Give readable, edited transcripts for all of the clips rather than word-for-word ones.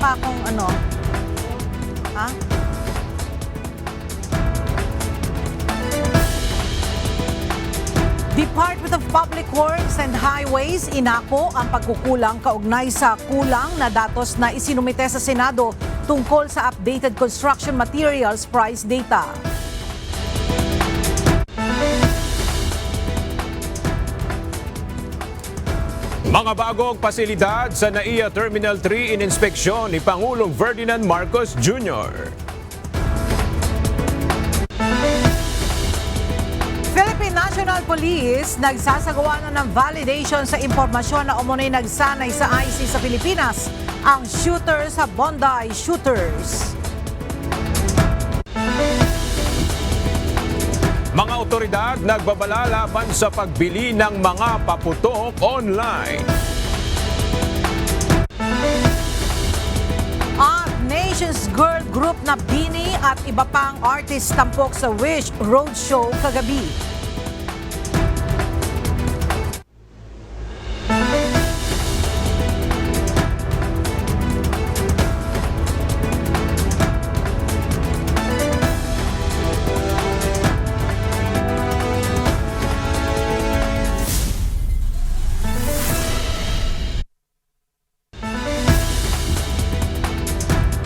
pa akong ano. Ha? Department of Public Works and Highways inako ang pagkukulang kaugnay sa kulang na datos na isinumite sa Senado tungkol sa updated construction materials price data. Mga bagong pasilidad sa NAIA Terminal 3 in-inspeksyon ni Pangulong Ferdinand Marcos Jr. Philippine National Police nagsasagawa na ng validation sa impormasyon na umunay nagsanay sa IC sa Pilipinas, ang shooter sa Bondi Shooters. Mga otoridad nagbabala laban sa pagbili ng mga paputok online. At Nations Girl Group na Bini at iba pang artist tampok sa Wish Roadshow kagabi.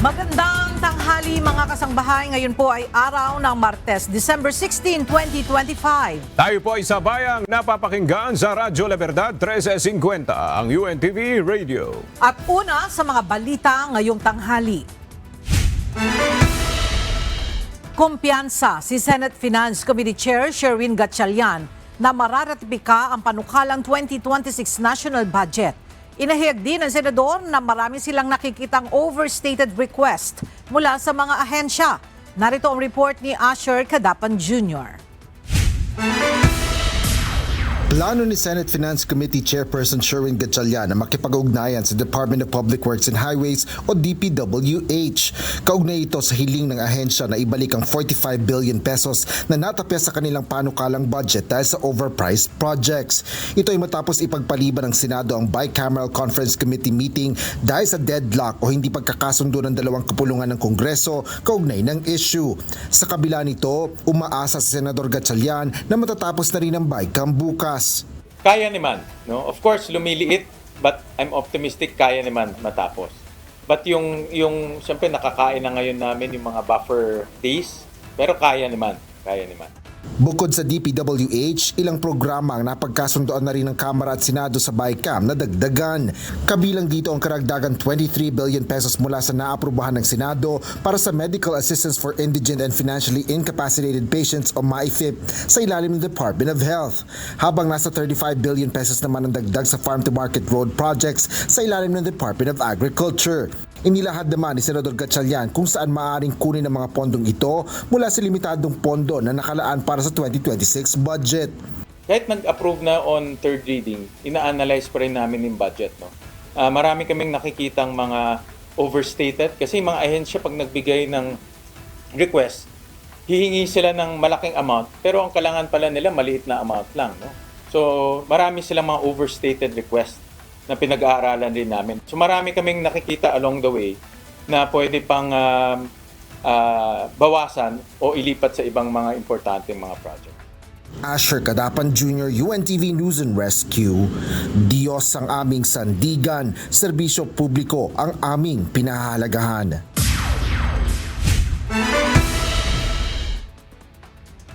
Magandang tanghali mga kasangbahay. Ngayon po ay araw ng Martes, December 16, 2025. Tayo po ay sabayang napapakinggan sa Radyo La Verdad 1350, ang UNTV Radio. At una sa mga balita ngayong tanghali. Kumpiyansa si Senate Finance Committee Chair Sherwin Gatchalian na mararatipika ang panukalang 2026 national budget. Inahayag din ng senador na marami silang nakikitang overstated request mula sa mga ahensya. Narito ang report ni Asher Cadapan Jr. Plano ni Senate Finance Committee Chairperson Sherwin Gatchalian na makipag-ugnayan sa Department of Public Works and Highways o DPWH. Kaugnay ito sa hiling ng ahensya na ibalik ang 45 billion pesos na natapya sa kanilang panukalang budget dahil sa overpriced projects. Ito ay matapos ipagpaliban ng Senado ang Bicameral Conference Committee meeting dahil sa deadlock o hindi pagkakasundo ng dalawang kapulungan ng Kongreso kaugnay ng issue. Sa kabila nito, umaasa si Senador Gatchalian na matatapos na rin ang Bicam bukas. Kaya naman, no? Of course, lumiliit, but I'm optimistic kaya naman matapos. But yung siyempre nakakain na ngayon namin yung mga buffer days, pero kaya naman. Bukod sa DPWH, ilang programa ang napagkasundoan na rin ng Kamara at Senado sa Bicam na dagdagan. Kabilang dito ang karagdagan 23 billion pesos mula sa naaprubahan ng Senado para sa Medical Assistance for Indigent and Financially Incapacitated Patients o MAIFIP sa ilalim ng Department of Health. Habang nasa 35 billion pesos naman ang dagdag sa Farm to Market Road projects sa ilalim ng Department of Agriculture. Inilahad naman ni Senador Gatchalian kung saan maaaring kunin ang mga pondong ito mula sa limitadong pondo na nakalaan para sa 2026 budget. Kahit nag-approve na on third reading, ina-analyze pa rin namin yung budget. No? Marami kaming nakikitang mga overstated kasi mga ahensya pag nagbigay ng request, hihingi sila ng malaking amount pero ang kailangan pala nila maliit na amount lang. No? So marami silang mga overstated request na pinag-aaralan din namin. So marami kaming nakikita along the way na pwede pang bawasan o ilipat sa ibang mga importanteng mga project. Asher Cadapan Jr., UNTV News and Rescue. Diyos ang aming sandigan, serbisyo publiko ang aming pinahahalagahan.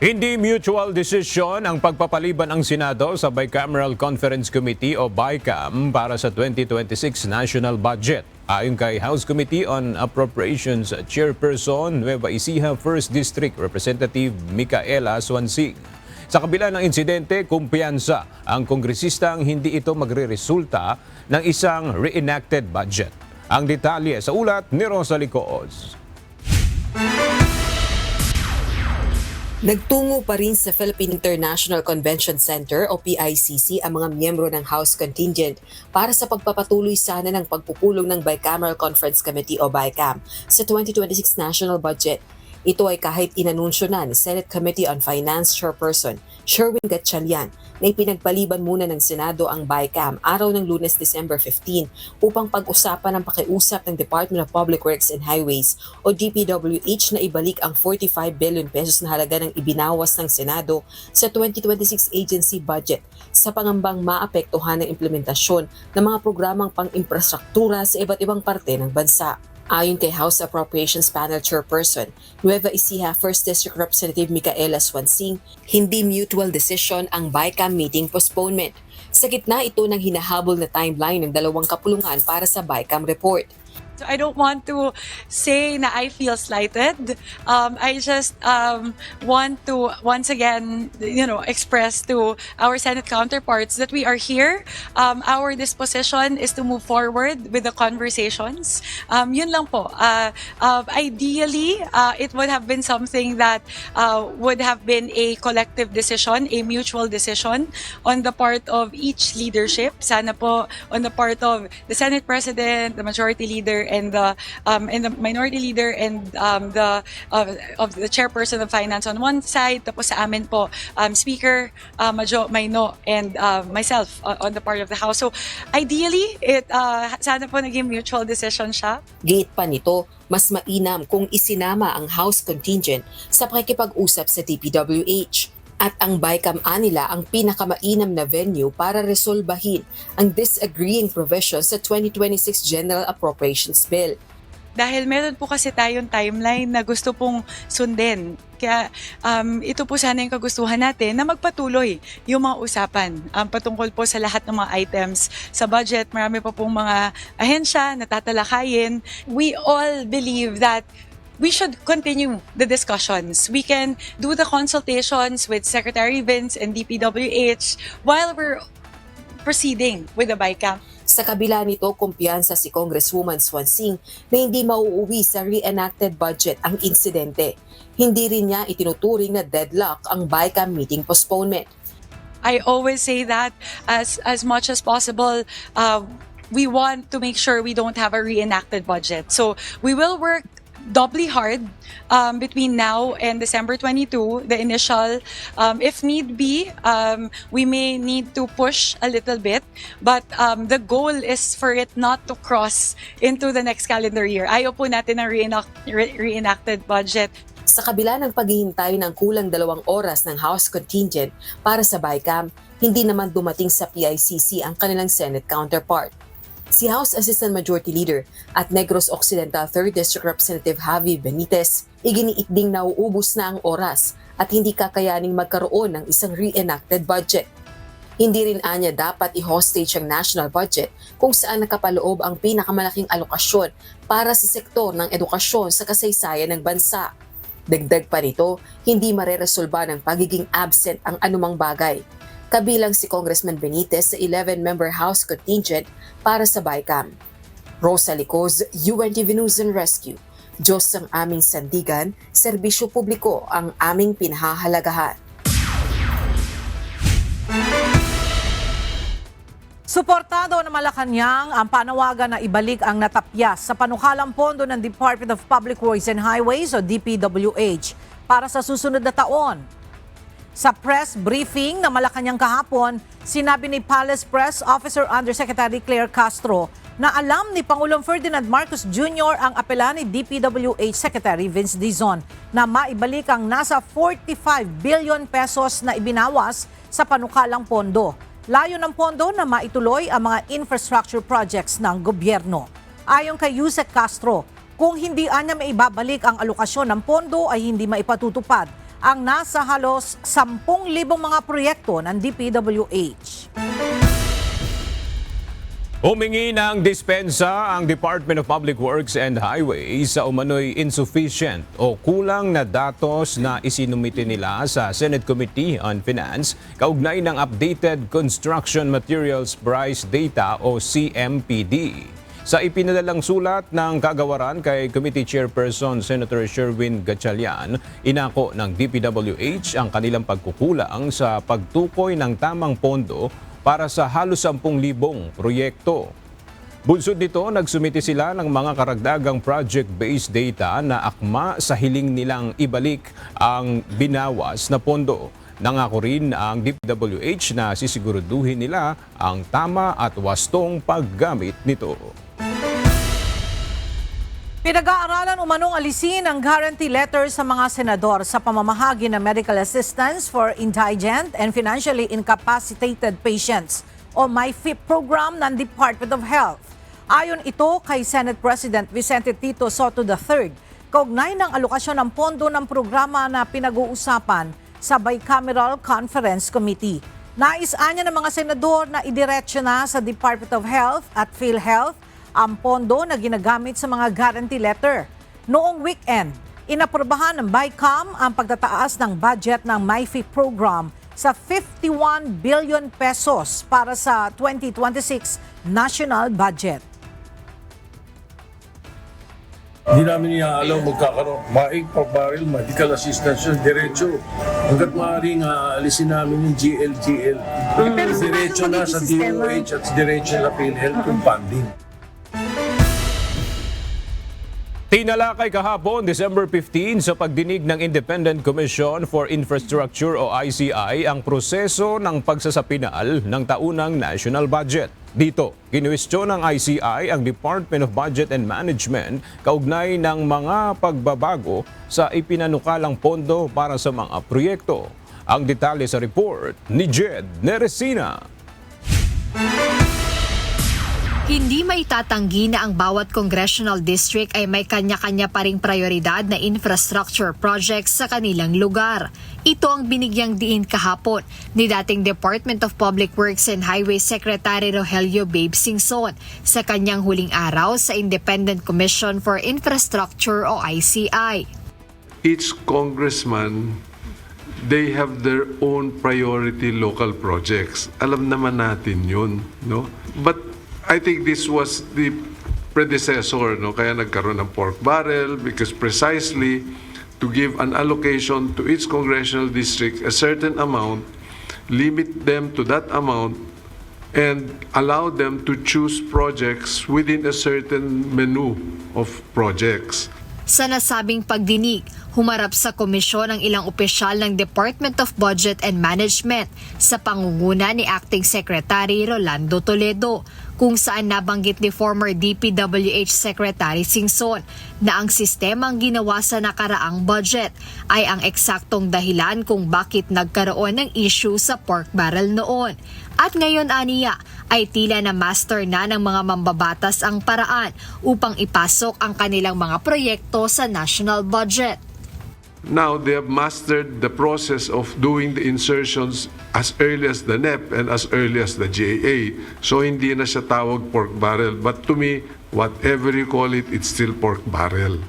Hindi mutual decision ang pagpapaliban ng Senado sa Bicameral Conference Committee o BICAM para sa 2026 national budget. Ayon kay House Committee on Appropriations Chairperson Nueva Ecija 1st District Representative Micaela Swansing. Sa kabila ng insidente, kumpiyansa ang kongresistang hindi ito magreresulta ng isang reenacted budget. Ang detalye sa ulat ni Rosalie Coos. Nagtungo pa rin sa Philippine International Convention Center o PICC ang mga miyembro ng House Contingent para sa pagpapatuloy sana ng pagpupulong ng Bicameral Conference Committee o BICAM sa 2026 national budget. Ito ay kahit inanunsyo na ni Senate Committee on Finance Chairperson Sherwin Gatchalian na ipinagpaliban muna ng Senado ang BICAM araw ng Lunes, December 15 upang pag-usapan ang pakiusap ng Department of Public Works and Highways o DPWH na ibalik ang 45 billion pesos na halaga ng ibinawas ng Senado sa 2026 agency budget sa pangambang maapektuhan ng implementasyon ng mga programang pang-infrastruktura sa iba't ibang parte ng bansa. Ayon kay House Appropriations Panel Chairperson, Nueva Ecija 1st District Representative Micaela Swansing, hindi mutual decision ang BICAM meeting postponement. Sa gitna ito ng hinahabol na timeline ng dalawang kapulungan para sa BICAM report. So I don't want to say na I feel slighted. I just want to once again, express to our Senate counterparts that we are here. Our disposition is to move forward with the conversations. Yun lang po. Ideally, it would have been something that would have been a collective decision, a mutual decision on the part of each leadership. Sana po on the part of the Senate President, the Majority Leader, and the Minority Leader, and of the Chairperson of Finance on one side, tapos sa amin po Speaker Majo Maino, and myself on the part of the House. So ideally, sana po naging mutual decision siya. Giit pa nito, mas mainam kung isinama ang House contingent sa pakikipag-usap sa DPWH. At ang BICAM nila ang pinakamainam na venue para resolbahin ang disagreeing provisions sa 2026 General Appropriations Bill. Dahil meron po kasi tayong timeline na gusto pong sundin. Kaya ito po sana yung kagustuhan natin na magpatuloy yung mga usapan patungkol po sa lahat ng mga items sa budget. Marami pa pong mga ahensya na tatalakayin. We all believe that we should continue the discussions. We can do the consultations with Secretary Vince and DPWH while we're proceeding with the BICAM. Sa kabila nito, kumpiyansa si Congresswoman Swansing na hindi mauuwi sa reenacted budget ang insidente. Hindi rin niya itinuturing na deadlock ang BICAM meeting postponement. I always say that as much as possible, we want to make sure we don't have a reenacted budget. So we will work doubly hard between now and December 22, the initial. If need be, we may need to push a little bit, but the goal is for it not to cross into the next calendar year. Ayaw po natin ng reenacted budget. Sa kabila ng paghihintay ng kulang 2 oras ng House contingent para sa BICAM, hindi naman dumating sa PICC ang kanilang Senate counterpart. Si House Assistant Majority Leader at Negros Occidental 3rd District Representative Javi Benitez, iginiit ding nauubos na ang oras at hindi kakayaning magkaroon ng isang reenacted budget. Hindi rin anya dapat i-hostage ang national budget kung saan nakapaloob ang pinakamalaking alokasyon para sa sektor ng edukasyon sa kasaysayan ng bansa. Dagdag pa nito, hindi mareresolba ng pagiging absent ang anumang bagay. Kabilang si Congressman Benitez sa 11-member House contingent para sa BICAM. Rosa Licoz, UNTV News and Rescue. Diyos ang aming sandigan, serbisyo publiko ang aming pinahahalagahan. Suportado ng Malacanang ang panawagan na ibalik ang natapyas sa panukalang pondo ng Department of Public Works and Highways o DPWH para sa susunod na taon. Sa press briefing na Malacanang kahapon, sinabi ni Palace Press Officer Undersecretary Claire Castro na alam ni Pangulong Ferdinand Marcos Jr. ang apela ni DPWH Secretary Vince Dizon na maibalik ang nasa 45 billion pesos na ibinawas sa panukalang pondo. Layo ng pondo na maituloy ang mga infrastructure projects ng gobyerno. Ayon kay Yusek Castro, kung hindi anya maibabalik ang alokasyon ng pondo ay hindi maipatutupad ang nasa halos 10,000 mga proyekto ng DPWH. Humingi ng dispensa ang Department of Public Works and Highways sa umano'y insufficient o kulang na datos na isinumite nila sa Senate Committee on Finance kaugnay ng updated Construction Materials Price Data o CMPD. Sa ipinadalang sulat ng kagawaran kay Committee Chairperson Senator Sherwin Gatchalian, inako ng DPWH ang kanilang pagkukulang sa pagtukoy ng tamang pondo para sa halos 10,000 proyekto. Bunsod nito, nagsumiti sila ng mga karagdagang project-based data na akma sa hiling nilang ibalik ang binawas na pondo. Nangako rin ang DPWH na sisiguraduhin nila ang tama at wastong paggamit nito. Pinag-aaralan umanong alisin ang guarantee letter sa mga senador sa pamamahagi ng medical assistance for indigent and financially incapacitated patients o MyFIP program ng Department of Health. Ayon ito kay Senate President Vicente Tito Soto III, kaugnay ng alokasyon ng pondo ng programa na pinag-uusapan sa Bicameral Conference Committee. Nais-anya ng mga senador na idiretso na sa Department of Health at PhilHealth ang pondo na ginagamit sa mga guarantee letter. Noong weekend, inaprobahan ng BICAM ang pagtataas ng budget ng MyFIP program sa 51 billion pesos para sa 2026 national budget. Hindi namin iaalaw magkakaroon. Maig per barrel, medical assistance yun, diretso. Hanggat maaaring alisin namin yung GLGL. Diretso na sa DOH at diretso na PhilHealth yung funding. Tinalakay kahapon, December 15, sa pagdinig ng Independent Commission for Infrastructure o ICI ang proseso ng pagsasapinal ng taunang national budget. Dito, kinuwestiyon ng ICI ang Department of Budget and Management kaugnay ng mga pagbabago sa ipinanukalang pondo para sa mga proyekto. Ang detalye sa report ni Jed Neresina. Hindi maitatanggi na ang bawat congressional district ay may kanya-kanya pa ring prioridad na infrastructure projects sa kanilang lugar. Ito ang binigyang diin kahapon ni dating Department of Public Works and Highway Secretary Rogelio Babe Singson sa kanyang huling araw sa Independent Commission for Infrastructure o ICI. Each congressman, they have their own priority local projects. Alam naman natin yun, no? But I think this was the predecessor, no? Kaya nagkaroon ng pork barrel because precisely to give an allocation to each congressional district a certain amount, limit them to that amount, and allow them to choose projects within a certain menu of projects. Sa nasabing pagdinig, humarap sa komisyon ang ilang opisyal ng Department of Budget and Management sa pangunguna ni Acting Secretary Rolando Toledo, kung saan nabanggit ni former DPWH Secretary Singson na ang sistemang ginawa sa nakaraang budget ay ang eksaktong dahilan kung bakit nagkaroon ng issue sa pork barrel noon. At ngayon aniya ay tila na master na ng mga mambabatas ang paraan upang ipasok ang kanilang mga proyekto sa national budget. Now they have mastered the process of doing the insertions as early as the NEP and as early as the GAA. So hindi na siya tawag pork barrel. But to me, whatever you call it, it's still pork barrel.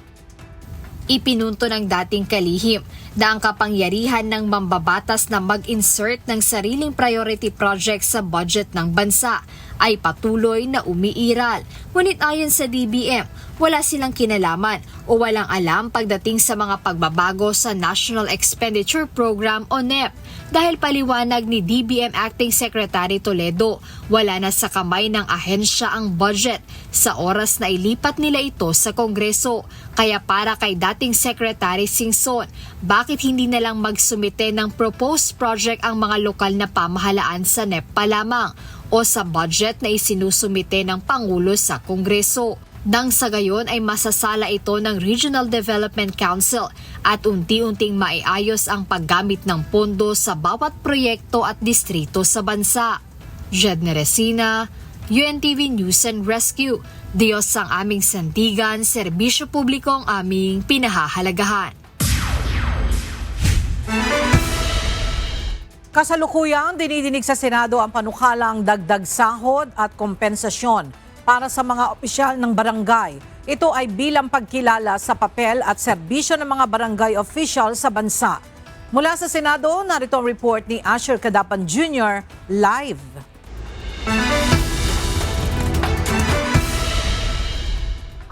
Ipinunto ng dating kalihim na ang kapangyarihan ng mambabatas na mag-insert ng sariling priority project sa budget ng bansa ay patuloy na umiiral. Ngunit ayon sa DBM, wala silang kinalaman o walang alam pagdating sa mga pagbabago sa National Expenditure Program o NEP. Dahil paliwanag ni DBM Acting Secretary Toledo, wala na sa kamay ng ahensya ang budget sa oras na ilipat nila ito sa Kongreso. Kaya para kay dating Secretary Singson, bakit hindi na lang magsumite ng proposed project ang mga lokal na pamahalaan sa NEP pa lamang o sa budget na isinusumite ng Pangulo sa Kongreso? Nang sa gayon ay masasala ito ng Regional Development Council at unti-unting maiayos ang paggamit ng pondo sa bawat proyekto at distrito sa bansa. Jed Neresina, UNTV News and Rescue. Diyos ang aming sandigan, serbisyo publiko ang aming pinahahalagahan. Kasalukuyang dinidinig sa Senado ang panukalang dagdag sahod at kompensasyon para sa mga opisyal ng barangay. Ito ay bilang pagkilala sa papel at serbisyo ng mga barangay official sa bansa. Mula sa Senado, narito ang report ni Asher Cadapan Jr. live.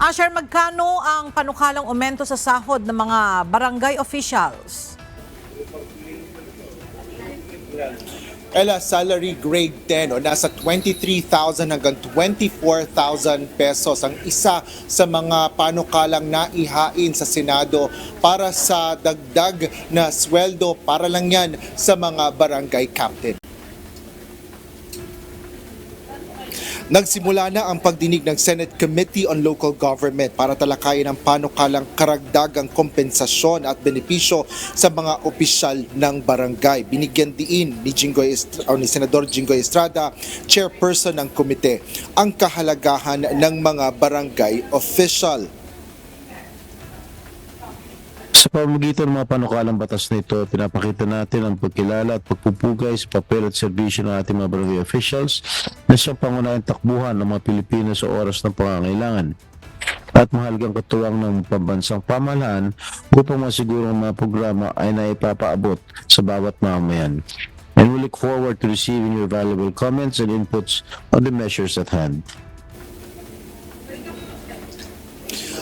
Asher, magkano ang panukalang aumento sa sahod ng mga barangay officials? Salary grade 10 o nasa 23,000 hanggang 24,000 pesos ang isa sa mga panukalang naihain sa Senado para sa dagdag na sweldo para lang yan sa mga barangay captain. Nagsimula na ang pagdinig ng Senate Committee on Local Government para talakayin ang panukalang karagdagang kompensasyon at benepisyo sa mga opisyal ng barangay. Binigyan diin ni Senador Jinggoy Estrada, chairperson ng komite, ang kahalagahan ng mga barangay official. Sa pamamagitan ng mga panukalang batas nito, pinapakita natin ang pagkilala at pagpupugay sa papel at serbisyo ng ating mga barangay officials na siyang pangunahing takbuhan ng mga Pilipino sa oras ng pangangailangan at mahalagang katuwang ng pambansang pamahalaan upang masiguro ang mga programa ay naipapaabot sa bawat mamamayan. And we look forward to receiving your valuable comments and inputs on the measures at hand.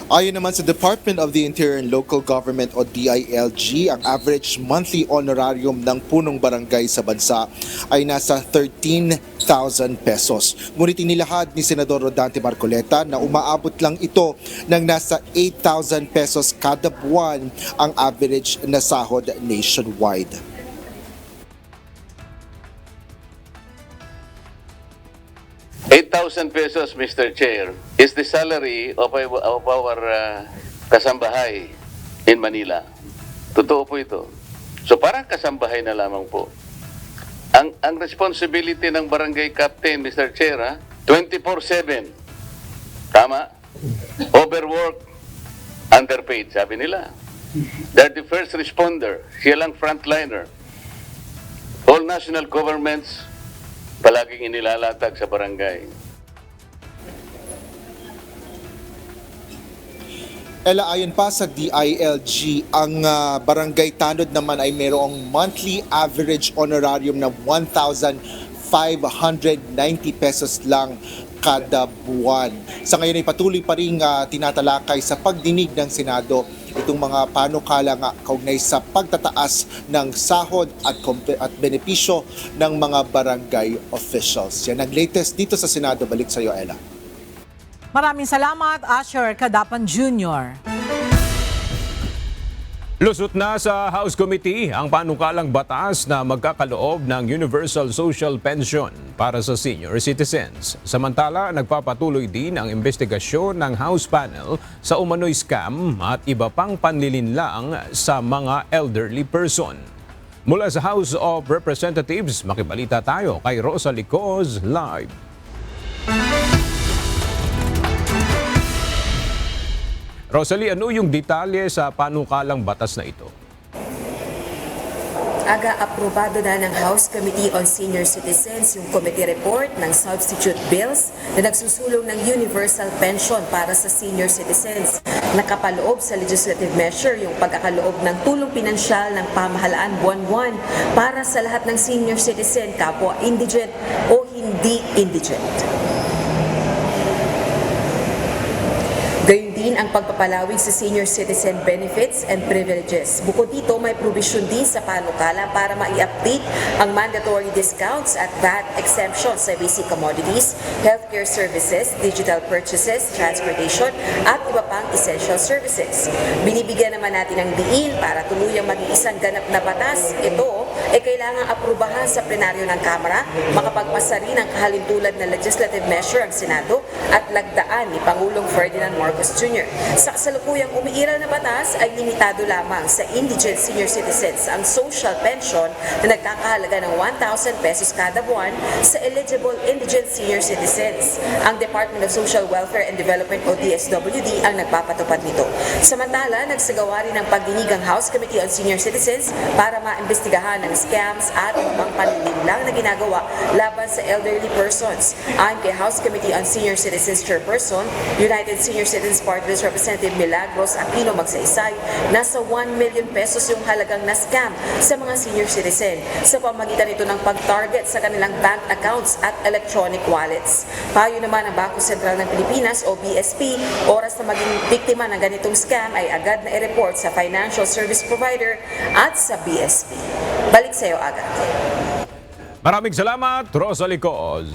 Ayon naman sa Department of the Interior and Local Government o DILG, ang average monthly honorarium ng punong barangay sa bansa ay nasa 13,000 pesos. Ngunit inilahad ni Senador Rodante Marcoleta na umaabot lang ito ng nasa 8,000 pesos kada buwan ang average na sahod nationwide. ₱8,000, Mr. Chair, is the salary of our kasambahay in Manila. Totoo po ito. So parang kasambahay na lamang po. Ang responsibility ng barangay captain, Mr. Chair, 24/7. Tama? Overwork, underpaid, sabi nila. They're the first responder. Siya lang frontliner. All national governments palaging inilalatag sa barangay. Ayon pa sa DILG, ang barangay tanod naman ay mayroong monthly average honorarium ng 1,590 pesos lang kada buwan. Sa ngayon ay patuloy pa rin tinatalakay sa pagdinig ng Senado itong mga panukala kaugnay sa pagtataas ng sahod at benepisyo ng mga barangay officials. Yan ang latest dito sa Senado. Balik sa iyo, Ella. Maraming salamat, Asher Kadapan Jr. Lusot na sa House Committee ang panukalang batas na magkakaloob ng Universal Social Pension para sa senior citizens. Samantala, nagpapatuloy din ang investigasyon ng House Panel sa umano'y scam at iba pang panlilinlang sa mga elderly person. Mula sa House of Representatives, makibalita tayo kay Rosalie Coz live. Rosalie, ano yung detalye sa panukalang batas na ito? Aprobado na ng House Committee on Senior Citizens yung committee report ng substitute bills na nagsusulong ng universal pension para sa senior citizens. Nakapaloob sa legislative measure yung pagkakaloob ng tulong pinansyal ng pamahalaan buwan-buwan para sa lahat ng senior citizen, kapwa indigent o hindi indigent. Gayun din ang pagpapalawig sa senior citizen benefits and privileges. Bukod dito, may provision din sa panukala para ma-i-update ang mandatory discounts at VAT exemptions sa basic commodities, healthcare services, digital purchases, transportation, at iba pang essential services. Binibigyan naman natin ng diin para tuluyang maging isang ganap na batas. Ito ay kailangang aprubahan sa plenaryo ng Kamara, makapagpasa rin ang kahalintulad na legislative measure ang Senado at lagdaan ni Pangulong Ferdinand Marcos Jr. Sa kasalukuyang umiiral na batas ay limitado lamang sa indigent senior citizens ang social pension na nagkakahalaga ng 1,000 pesos kada buwan sa eligible indigent senior citizens. Ang Department of Social Welfare and Development o DSWD ang nagpapatupad nito. Samantala, nagsagawa rin ng pagdinig ang House Committee on Senior Citizens para maimbestigahan ng scams at ibang panlilinlang na ginagawa laban sa elderly persons. Ayon kay House Committee on Senior Citizens Chairperson, United Senior Citizens Party List Representative Milagros Aquino Magsaysay, nasa 1 million pesos yung halagang na-scam sa mga senior citizen sa pamagitan nito ng pag-target sa kanilang bank accounts at electronic wallets. Payo naman ng Bangko Sentral ng Pilipinas o BSP, oras na maging biktima ng ganitong scam ay agad na i-report sa financial service provider at sa BSP. Balik sa iyo, Aga. Maraming salamat, Rosalie Coz.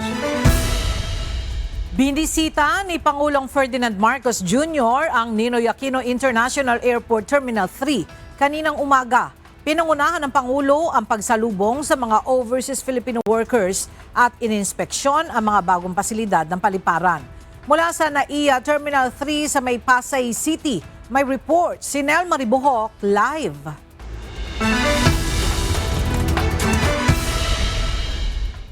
Binisita ni Pangulong Ferdinand Marcos Jr. ang Ninoy Aquino International Airport Terminal 3 kaninang umaga. Pinangunahan ng Pangulo ang pagsalubong sa mga overseas Filipino workers at ininspeksyon ang mga bagong pasilidad ng paliparan. Mula sa NAIA Terminal 3 sa may Pasay City, may report si Nel Maribuhok live.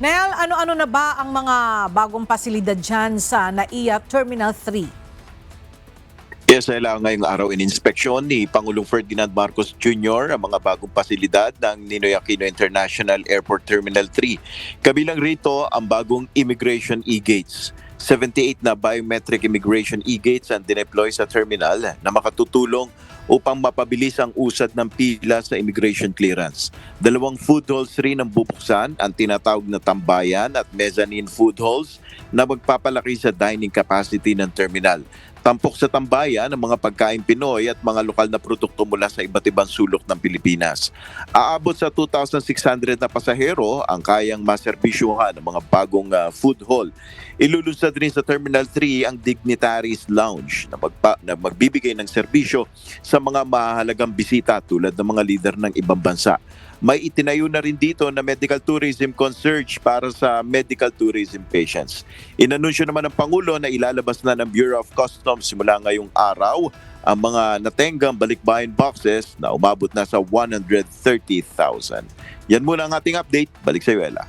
Nel, ano-ano na ba ang mga bagong pasilidad dyan sa NAIA Terminal 3? Yes, ngayong araw in-inspeksyon ni Pangulong Ferdinand Marcos Jr. ang mga bagong pasilidad ng Ninoy Aquino International Airport Terminal 3. Kabilang rito ang bagong immigration e-gates. 78 na biometric immigration e-gates ang dineploy sa terminal na makatutulong upang mapabilis ang usad ng pila sa immigration clearance. 2 food halls rin ang bubuksan, ang tinatawag na tambayan at mezzanine food halls na magpapalaki sa dining capacity ng terminal. Tampok sa tambayan ang mga pagkain Pinoy at mga lokal na produkto mula sa iba't ibang sulok ng Pilipinas. Aabot sa 2,600 na pasahero ang kayang maserbisyuhan ng mga bagong food hall. Ilulunsad rin sa Terminal 3 ang Dignitaries Lounge na magbibigay ng serbisyo sa mga mahalagang bisita tulad ng mga lider ng ibang bansa. May itinayo na rin dito na medical tourism concierge para sa medical tourism patients. Inanunsyo naman ng Pangulo na ilalabas na ng Bureau of Customs simula ngayong araw ang mga natenggang balikbayan boxes na umabot na sa 130,000. Yan muna ang ating update. Balik sa iyo, Ella.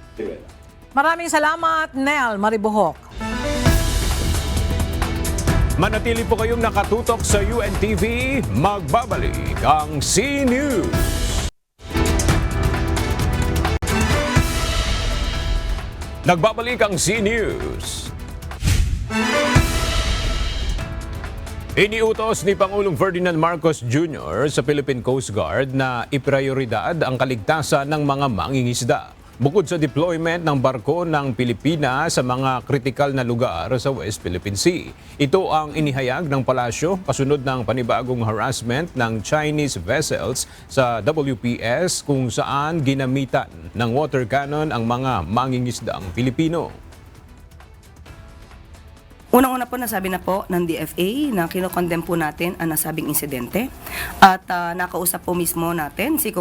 Maraming salamat, Nel Maribuhok. Manatili po kayong nakatutok sa UNTV. Magbabalik ang C-News. Nagbabalik ang C-News. Iniutos ni Pangulong Ferdinand Marcos Jr. sa Philippine Coast Guard na iprioridad ang kaligtasan ng mga mangingisda. Bukod sa deployment ng barko ng Pilipinas sa mga kritikal na lugar sa West Philippine Sea. Ito ang inihayag ng palasyo kasunod ng panibagong harassment ng Chinese vessels sa WPS kung saan ginamitan ng water cannon ang mga mangingisdang Pilipino. Unang-una po nasabi na po ng DFA na kinokondem po natin ang nasabing insidente at nakausap po mismo natin si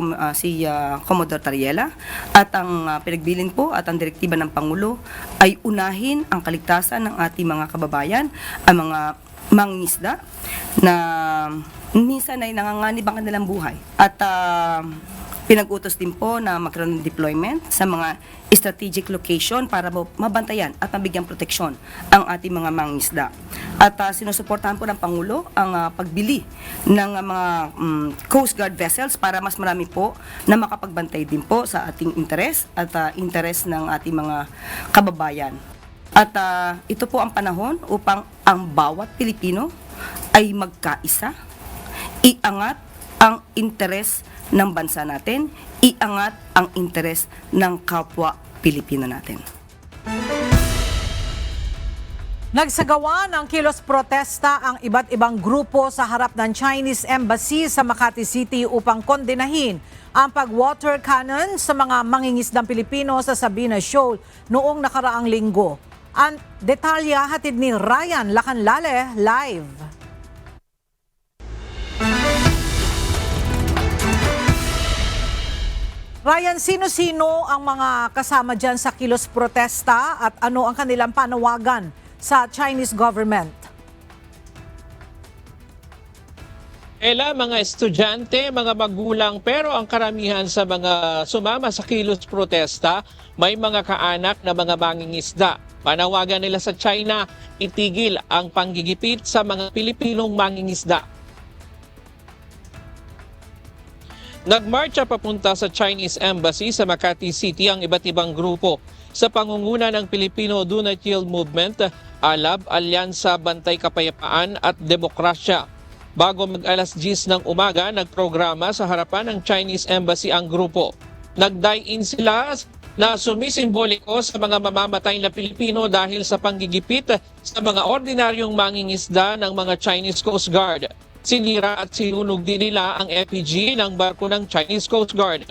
Commodore Tariela at ang pinagbilin po at ang direktiba ng Pangulo ay unahin ang kaligtasan ng ating mga kababayan, ang mga mangingisda na minsan ay nanganganib ang kanilang buhay at pinag-utos din po na magkaroon ng deployment sa mga strategic location para mabantayan at mabigyan proteksyon ang ating mga mangingisda. At sinusuportahan po ng Pangulo ang pagbili ng mga Coast Guard vessels para mas marami po na makapagbantay din po sa ating interes at interes ng ating mga kababayan. At ito po ang panahon upang ang bawat Pilipino ay magkaisa, iangat ang interes ng bansa natin, iangat ang interes ng kapwa Pilipino natin. Nagsagawa ng kilos protesta ang iba't ibang grupo sa harap ng Chinese Embassy sa Makati City upang kondenahin ang pag-water cannon sa mga mangingisdang Pilipino sa Sabina Shoal noong nakaraang linggo. Ang detalya hatid ni Ryan Lacanlale live. Ryan, sino-sino ang mga kasama dyan sa kilos protesta at ano ang kanilang panawagan sa Chinese government? Ela, mga estudyante, mga magulang, pero ang karamihan sa mga sumama sa kilos protesta, may mga kaanak na mga mangingisda. Panawagan nila sa China, itigil ang panggigipit sa mga Pilipinong mangingisda. Nagmarcha papunta sa Chinese Embassy sa Makati City ang iba't ibang grupo sa pangunguna ng Filipino Do Not Yield Movement, ALAB, Alyansa Bantay Kapayapaan at Demokrasya. Bago mag-alas 10 ng umaga, nagprograma sa harapan ng Chinese Embassy ang grupo. Nag-die-in sila na sumisimboliko sa mga mamamatay na Pilipino dahil sa panggigipit sa mga ordinaryong mangingisda ng mga Chinese Coast Guard. Sinira at sinunog din nila ang effigy ng barko ng Chinese Coast Guard.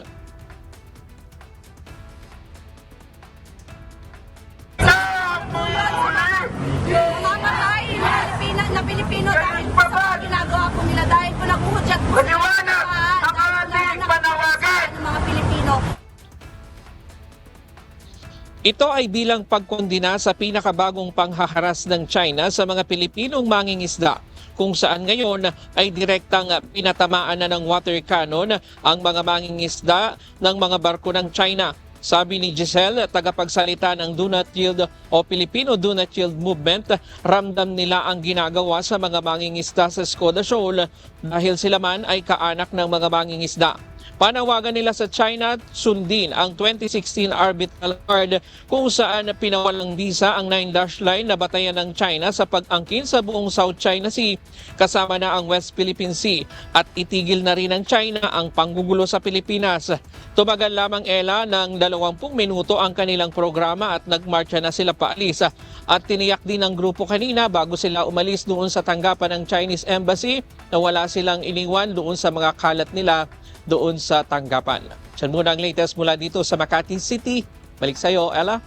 Ito ay bilang pagkondina sa pinakabagong panghaharas ng China sa mga Pilipinong mangingisda, kung saan ngayon ay direktang pinatamaan na ng water cannon ang mga mangingisda ng mga barko ng China. Sabi ni Giselle, tagapagsalita ng Do Not Yield o Filipino Do Not Yield Movement, ramdam nila ang ginagawa sa mga mangingisda sa Skoda Shoal dahil sila man ay kaanak ng mga mangingisda. Panawagan nila sa China sundin ang 2016 Arbitral Accord kung saan pinawalang visa ang 9-dash line na batayan ng China sa pag-angkin sa buong South China Sea kasama na ang West Philippine Sea at itigil na rin ng China ang panggugulo sa Pilipinas. Tumagal lamang ng 20 minuto ang kanilang programa at nagmarcha na sila paalis at tiniyak din ng grupo kanina bago sila umalis doon sa tanggapan ng Chinese Embassy na wala silang iniwan doon sa mga kalat nila doon sa tanggapan. Yan muna ang latest mula dito sa Makati City. Balik sa iyo, Ella.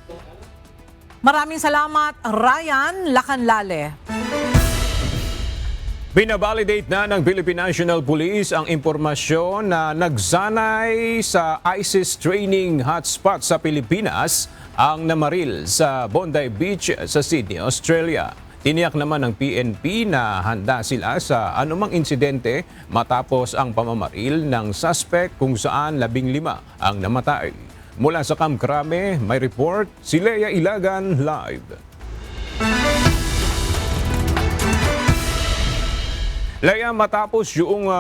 Maraming salamat, Ryan Lacanlale. Binabalidate na ng Philippine National Police ang impormasyon na nagsanay sa ISIS training hotspot sa Pilipinas ang namaril sa Bondi Beach sa Sydney, Australia. Tiniyak naman ng PNP na handa sila sa anumang insidente matapos ang pamamaril ng suspect kung saan 15 ang namatay. Mula sa Camp Crame, may report si Lea Ilagan live. Lea, matapos yung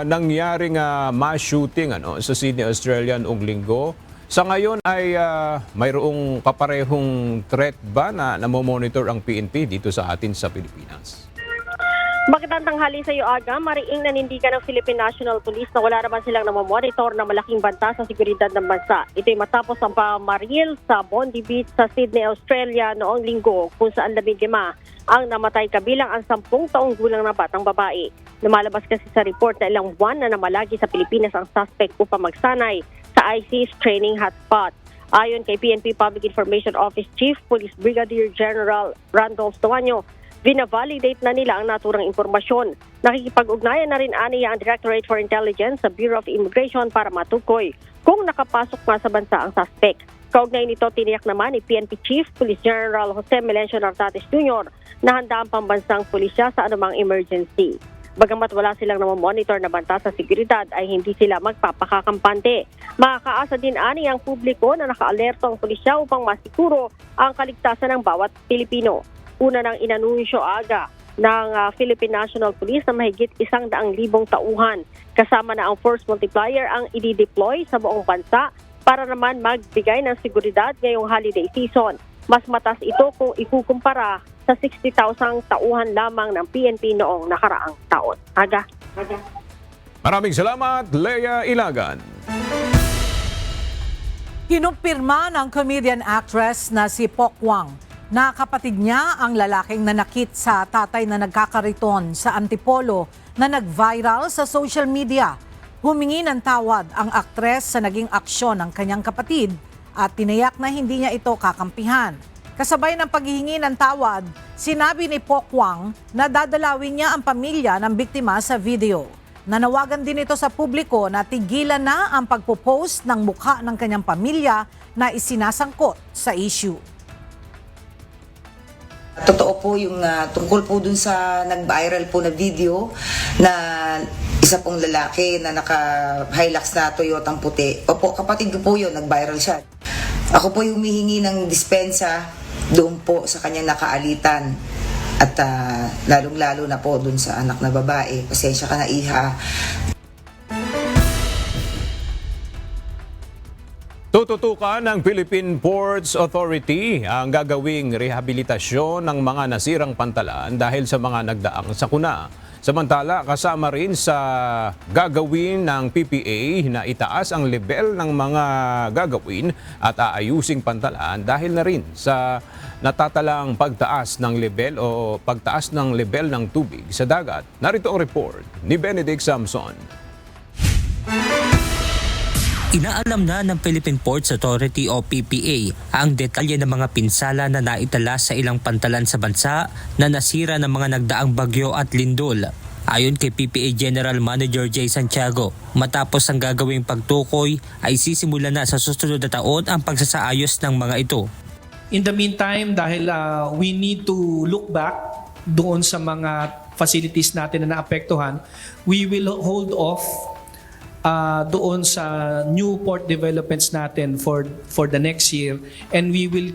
nangyaring mass shooting sa Sydney, Australia noong linggo, sa ngayon ay mayroong kaparehong threat ba na namomonitor ang PNP dito sa atin sa Pilipinas? Magandang tanghali sa iyo, Aga. Mariing nanindigan ng Philippine National Police na wala naman silang namomonitor na malaking banta sa seguridad ng bansa. Ito'y matapos ang pamaril sa Bondi Beach sa Sydney, Australia noong linggo kung saan 15 ang namatay kabilang ang 10 taong gulang na batang babae. Lumalabas kasi sa report na ilang buwan na namalagi sa Pilipinas ang suspect upang magsanay sa ISIS training hotspot. Ayon kay PNP Public Information Office Chief Police Brigadier General Randolph Duaño, binavalidate na nila ang naturang impormasyon. Nakikipag-ugnayan na rin aniya ang Directorate for Intelligence sa Bureau of Immigration para matukoy kung nakapasok nga sa bansa ang suspect. Kaugnay nito, tiniyak naman ni PNP Chief Police General Jose Melencio Nartates Jr. na handa ang pambansang pulisya sa anumang emergency. Bagamat wala silang namomonitor na banta sa seguridad ay hindi sila magpapakakampante. Makakaasa din ani ang publiko na nakaalerto ang pulisya upang masiguro ang kaligtasan ng bawat Pilipino. Una nang inanunsyo aga ng Philippine National Police na mahigit 100,000 tauhan. Kasama na ang force multiplier ang i-deploy sa buong bansa para naman magbigay ng seguridad ngayong holiday season. Mas mataas ito kung ikukumpara sa 60,000 tauhan lamang ng PNP noong nakaraang taon. Aga. Maraming salamat, Lea Ilagan. Kinumpirma ng comedian actress na si Pok Wang na kapatid niya ang lalaking nanakit sa tatay na nagkakariton sa Antipolo na nag-viral sa social media. Humingi ng tawad ang aktres sa naging aksyon ng kanyang kapatid at tinayak na hindi niya ito kakampihan. Kasabay ng paghihingi ng tawad, sinabi ni Pok Wang na dadalawin niya ang pamilya ng biktima sa video. Nanawagan din ito sa publiko na tigilan na ang pagpo-post ng mukha ng kanyang pamilya na isinasangkot sa issue. Totoo po yung tungkol po dun sa nag-viral po na video na isa pong lalaki na naka-Hilux na Toyotang puti. Opo, kapatid ko po yun, nag-viral siya. Ako po yung humihingi ng dispensa doon po sa kanyang nakaalitan at lalong-lalo na po doon sa anak na babae. Pasensya ka na, iha. Tututukan ng Philippine Ports Authority ang gagawing rehabilitasyon ng mga nasirang pantalan dahil sa mga nagdaang sakuna. Samantala, kasama rin sa gagawin ng PPA na itaas ang level ng mga gagawin at aayusing pantalan dahil na rin sa natatalang pagtaas ng level o pagtaas ng level ng tubig sa dagat. Narito ang report ni Benedict Samson. Inaalam na ng Philippine Ports Authority o PPA ang detalye ng mga pinsala na naitala sa ilang pantalan sa bansa na nasira ng mga nagdaang bagyo at lindol. Ayon kay PPA General Manager Jay Santiago, matapos ang gagawing pagtukoy ay sisimula na sa susunod na taon ang pagsasaayos ng mga ito. In the meantime, dahil we need to look back doon sa mga facilities natin na naapektuhan, we will hold off doon sa new port developments natin for the next year, and we will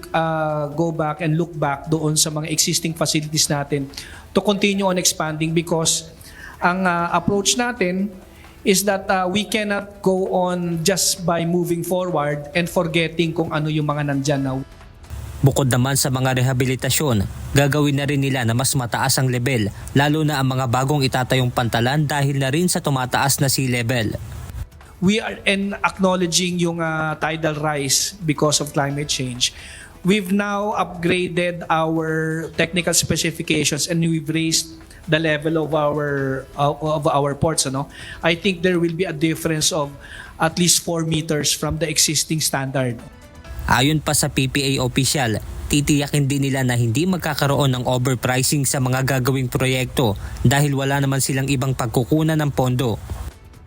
go back and look back doon sa mga existing facilities natin to continue on expanding, because ang approach natin is that we cannot go on just by moving forward and forgetting kung ano yung mga nandyan na. Bukod naman sa mga rehabilitasyon, gagawin na rin nila na mas mataas ang level, lalo na ang mga bagong itatayong pantalan dahil na rin sa tumataas na sea level. We are acknowledging yung tidal rise because of climate change. We've now upgraded our technical specifications and we've raised the level of our ports. I think there will be a difference of at least 4 meters from the existing standard. Ayon pa sa PPA official, titiyakin din nila na hindi magkakaroon ng overpricing sa mga gagawing proyekto dahil wala naman silang ibang pagkukunan ng pondo.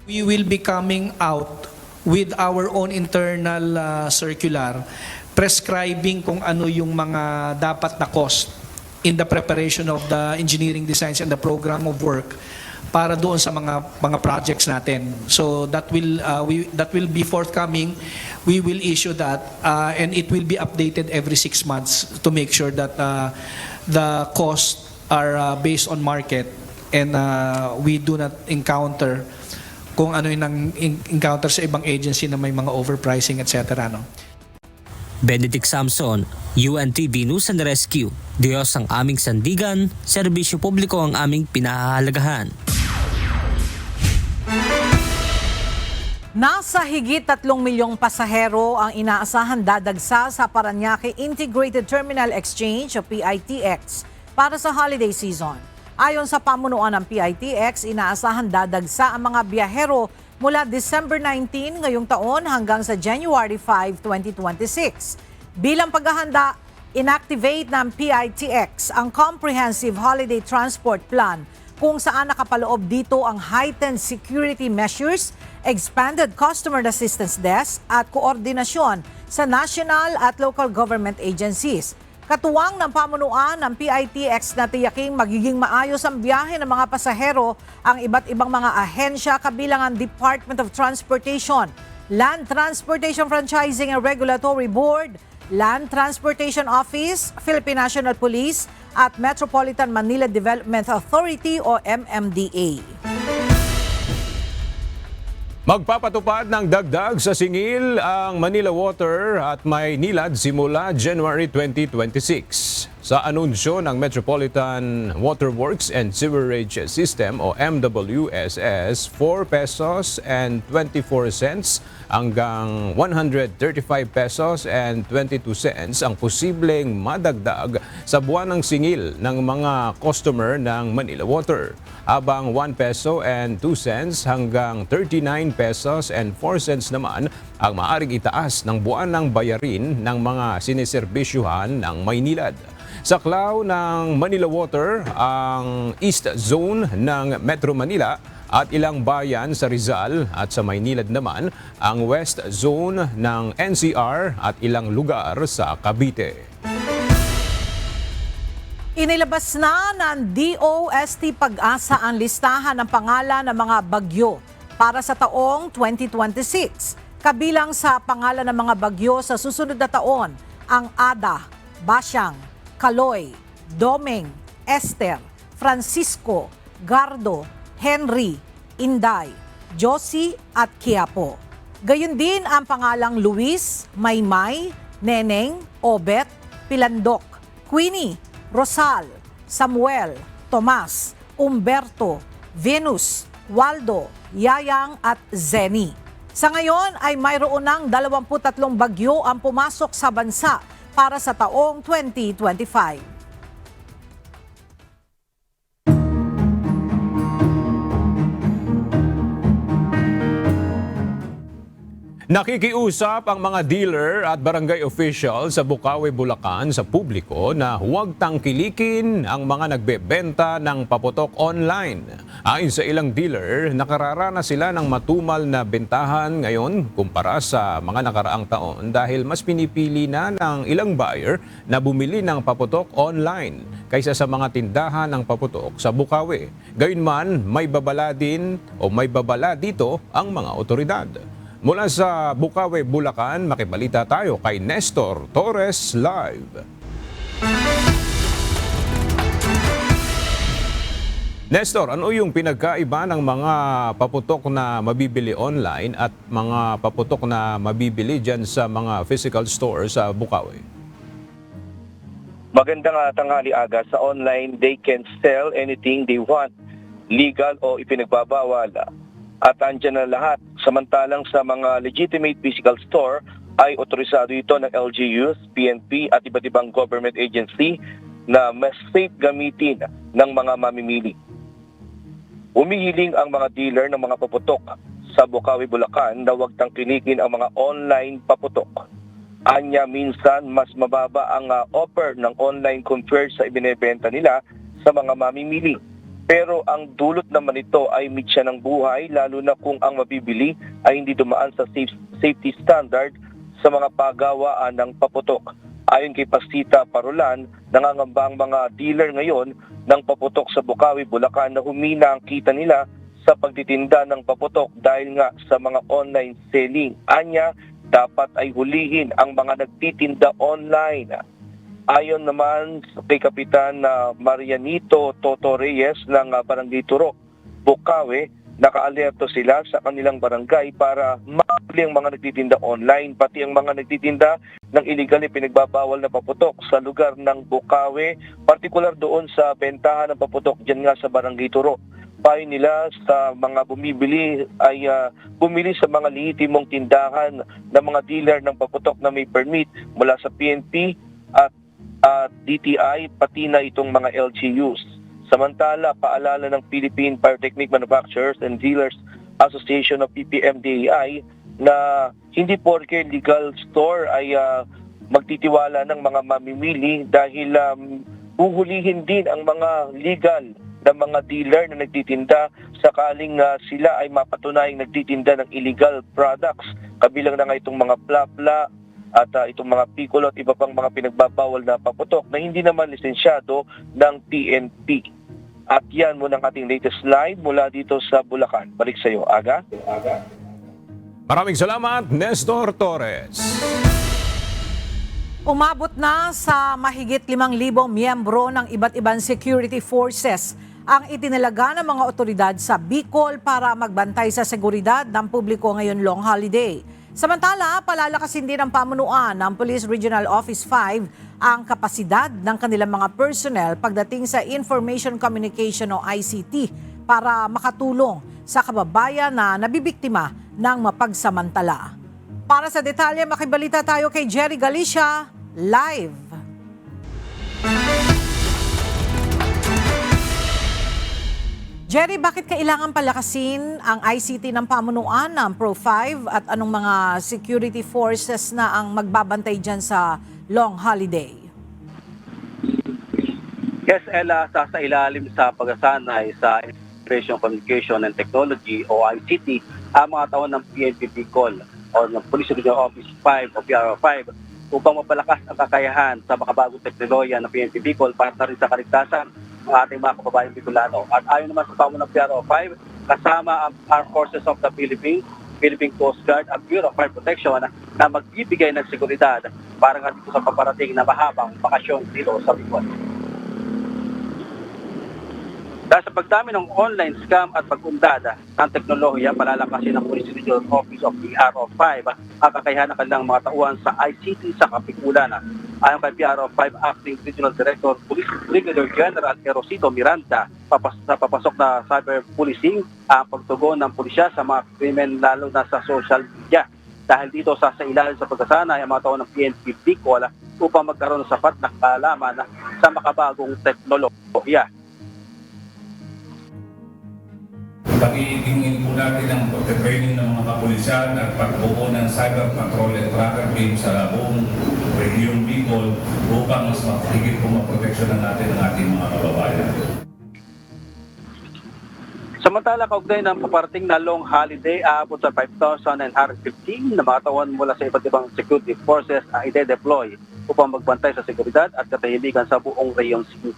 We will be coming out with our own internal circular prescribing kung ano yung mga dapat na cost in the preparation of the engineering designs and the program of work para doon sa mga projects natin. So that will be forthcoming. We will issue that and it will be updated every 6 months to make sure that the costs are based on market and we do not encounter kung ano yung encounter sa ibang agency na may mga overpricing, etc. Benedict Samson, UNTV News and Rescue. Diyos ang aming sandigan, serbisyo publiko ang aming pinahahalagahan. Nasa higit 3 milyong pasahero ang inaasahan dadagsa sa Parañaque Integrated Terminal Exchange o PITX para sa holiday season. Ayon sa pamunuan ng PITX, inaasahan dadagsa ang mga biyahero mula December 19 ngayong taon hanggang sa January 5, 2026. Bilang paghahanda, inactivate ng PITX ang Comprehensive Holiday Transport Plan kung saan nakapaloob dito ang heightened security measures, expanded customer assistance desk at koordinasyon sa national at local government agencies. Katuwang ng pamunuan ng PITX na tiyaking magiging maayos ang biyahe ng mga pasahero ang iba't ibang mga ahensya kabilang ang Department of Transportation, Land Transportation Franchising and Regulatory Board, Land Transportation Office, Philippine National Police at Metropolitan Manila Development Authority o MMDA. Magpapatupad ng dagdag sa singil ang Manila Water at Maynilad simula January 2026. Sa anunsyo ng Metropolitan Water Works and Sewerage System o MWSS, 4 pesos and 24 cents hanggang 135 pesos and 22 cents ang posibleng madagdag sa buwan ng singil ng mga customer ng Manila Water, habang 1 peso and 2 cents hanggang 39 pesos and 4 cents naman ang maaaring itaas ng buwan ng bayarin ng mga siniserbisyuhan ng Maynilad. Saklaw ng Manila Water ang East Zone ng Metro Manila at ilang bayan sa Rizal, at sa Maynilad naman ang West Zone ng NCR at ilang lugar sa Cavite. Inilabas na ng DOST Pag-asa ang listahan ng pangalan ng mga bagyo para sa taong 2026. Kabilang sa pangalan ng mga bagyo sa susunod na taon ang Ada, Basyang, Kaloy, Domeng, Esther, Francisco, Gardo, Henry, Inday, Josie at Quiapo. Gayon din ang pangalang Luis, Maymay, Neneng, Obet, Pilandok, Queenie, Rosal, Samuel, Tomas, Umberto, Venus, Waldo, Yayang at Zeni. Sa ngayon ay mayroon ng 23 bagyo ang pumasok sa bansa para sa taong 2025. Nakikiusap ang mga dealer at barangay official sa Bukawi, Bulacan sa publiko na huwag tangkilikin ang mga nagbebenta ng paputok online. Ayon sa ilang dealer, nakararanas sila ng matumal na bentahan ngayon kumpara sa mga nakaraang taon dahil mas pinipili na ng ilang buyer na bumili ng paputok online kaysa sa mga tindahan ng paputok sa Bukawi. Gayunman, may babala dito ang mga otoridad. Mula sa Bukawi, Bulacan, makibalita tayo kay Nestor Torres Live. Nestor, ano yung pinagkaiba ng mga paputok na mabibili online at mga paputok na mabibili dyan sa mga physical store sa Bukawi? Magandang tanghali aga. Sa online, they can sell anything they want, legal o ipinagbabawal. At andyan na lahat. Samantalang sa mga legitimate physical store ay otorisado ito ng LGUs, PNP at iba't ibang government agency na mas safe gamitin ng mga mamimili. Umihiling ang mga dealer ng mga paputok sa Bukawi, Bulacan na huwag tangkilikin ang mga online paputok. Anya minsan mas mababa ang offer ng online compared sa ibinebenta nila sa mga mamimili. Pero ang dulot naman ito ay mitya ng buhay lalo na kung ang mabibili ay hindi dumaan sa safety standard sa mga pagawaan ng paputok. Ayon kay Pasita Parolan, nangangamba ang mga dealer ngayon ng paputok sa Bukawi, Bulacan na humina ang kita nila sa pagtitinda ng paputok dahil nga sa mga online selling. Anya, dapat ay hulihin ang mga nagtitinda online. Ayon naman kay Kapitan Marianito Toto Reyes ng Barangay Turok, Bukawi, nakaalerto sila sa kanilang barangay para mahuli ang mga nagtitinda online, pati ang mga nagtitinda ng illegal na pinagbabawal na paputok sa lugar ng Bukawi, partikular doon sa bentahan ng paputok dyan nga sa Barangay Turok. Payo nila sa mga bumibili ay bumili sa mga lehitimong tindahan ng mga dealer ng paputok na may permit mula sa PNP at DTI pati na itong mga LGUs. Samantala, paalala ng Philippine Pyrotechnic Manufacturers and Dealers Association of PPMDAI na hindi porke legal store ay magtitiwala ng mga mamimili dahil huhulihin din ang mga legal na mga dealer na nagtitinda sakaling sila ay mapatunayang nagtitinda ng illegal products. Kabilang na nga itong mga plapla at itong mga piccolo at iba pang mga pinagbabawal na paputok na hindi naman lisensyado ng PNP. At yan muna ang ating latest live mula dito sa Bulacan. Balik sa iyo, Aga. Maraming salamat, Nestor Torres. Umabot na sa mahigit 5,000 miyembro ng iba't ibang security forces ang itinalaga ng mga otoridad sa Bicol para magbantay sa seguridad ng publiko ngayon long holiday. Samantala, palalakasin din ang pamunuan ng Police Regional Office 5 ang kapasidad ng kanilang mga personnel pagdating sa Information Communication o ICT para makatulong sa kababayan na nabibiktima ng mapagsamantala. Para sa detalye, makibalita tayo kay Jerry Galicia, live. Jerry, bakit kailangan palakasin ang ICT ng pamunuan ng Pro5 at anong mga security forces na ang magbabantay dyan sa long holiday? Yes, Ella, sa ilalim sa pagsasanay sa Information Communication and Technology o ICT, ang mga tao ng PNP Bicol o ng Police Regional Office 5 o PRO5 upang mapalakas ang kakayahan sa makabagong teknolohiya ng PNP Bicol para na rin sa kaligtasan ng ating mga kababayang Bicolano. At ayon naman sa pamuno ng PRO5, kasama ang Armed Forces of the Philippines, Philippine Coast Guard at Bureau of Fire Protection na magbibigay ng seguridad para nga dito sa paparating na mahabang bakasyon dito sa Bicol. Dahil sa pagdami ng online scam at pag-undada ng teknolohiya, palalakasin ng Police Regional Office of PRO5 ang kakayahan ng kanilang mga tauhan sa ICT sa Kapikulan. Ayon kay PRO5 Acting Regional Director Police Brigadier General Erosito Miranda, sa papasok na cyber policing ang pagtugon ng pulisya sa mga krimen lalo na sa social media. Dahil dito sa ilalim sa pagkasanay ang mga tao ng PNP Bicol upang magkaroon ng sapat na kaalaman sa makabagong teknolohiya. Pag-iingin po natin ang pagka-training ng mga kapulisan at pagbuo ng cyber patrol and tracker team sa buong region Bicol upang mas higit po maproteksyonan natin ang ating mga kababayan. Samantala, kaugnay ng paparating na long holiday, aabot sa 5,915 na mga tauhan mula sa iba't ibang security forces ang ide-deploy upang magbantay sa seguridad at katahimikan sa buong Rayon 5.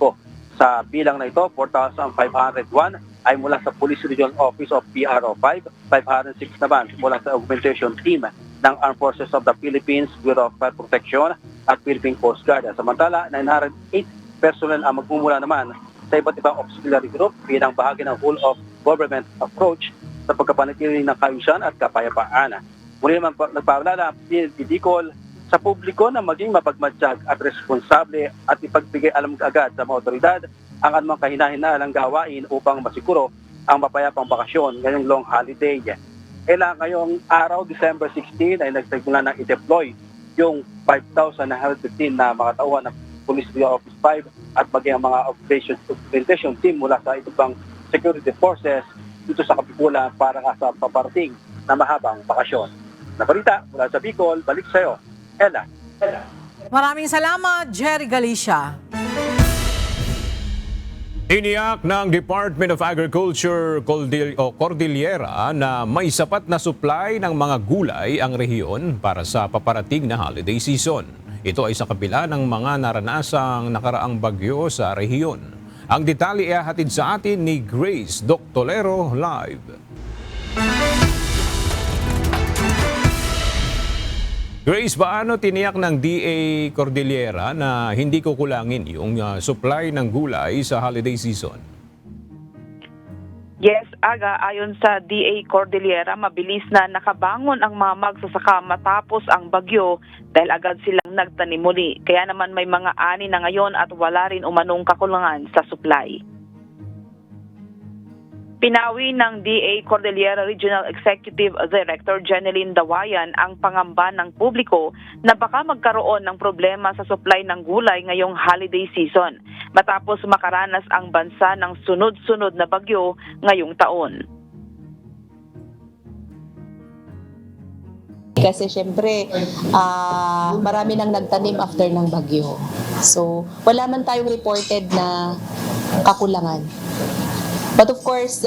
Sa bilang na ito, 4,501 ay mula sa Police Regional Office of PRO 5, 506 naman mula sa augmentation team ng Armed Forces of the Philippines, Bureau of Fire Protection at Philippine Coast Guard. Samantala, 908 personnel ang magmumula naman sa iba't ibang auxiliary group bilang bahagi ng whole of government approach sa pagkapanatili ng kaayusan at kapayapaan. Muli naman nagpaalala ang PNP Bicol sa publiko na maging mapagmatsyag at responsable at ipagbigay alam agad sa mga otoridad ang anumang kahinahinahang gawain upang masiguro ang mapayapang bakasyon ngayong long holiday. Ngayong araw, December 16, ay nagsimula ng i-deploy yung 5,915 na mga tauhan ng Police Regional Office 5 at maging ang mga augmentation team mula sa ibang security forces dito sa Kapikulan para sa paparating na mahabang bakasyon. Nabalita mula sa Bicol, balik sa iyo, Ella. Maraming salamat, Jerry Galicia. Iniyak ng Department of Agriculture Cordillera na may sapat na supply ng mga gulay ang rehiyon para sa paparating na holiday season. Ito ay sa kabila ng mga naranasang nakaraang bagyo sa rehiyon. Ang detalye ay hatid sa atin ni Grace Doctolero live. Grace, paano tiniyak ng DA Cordillera na hindi kukulangin yung supply ng gulay sa holiday season? Yes, Aga, ayon sa DA Cordillera, mabilis na nakabangon ang mga magsasaka matapos ang bagyo dahil agad silang nagtanim muli. Kaya naman may mga ani na ngayon at wala rin umanong kakulangan sa supply. Pinawi ng DA Cordillera Regional Executive Director Jeneline Dawayan ang pangamba ng publiko na baka magkaroon ng problema sa supply ng gulay ngayong holiday season matapos makaranas ang bansa ng sunod-sunod na bagyo ngayong taon. Kasi syempre, marami nang nagtanim after ng bagyo. So, wala man tayong reported na kakulangan. But of course,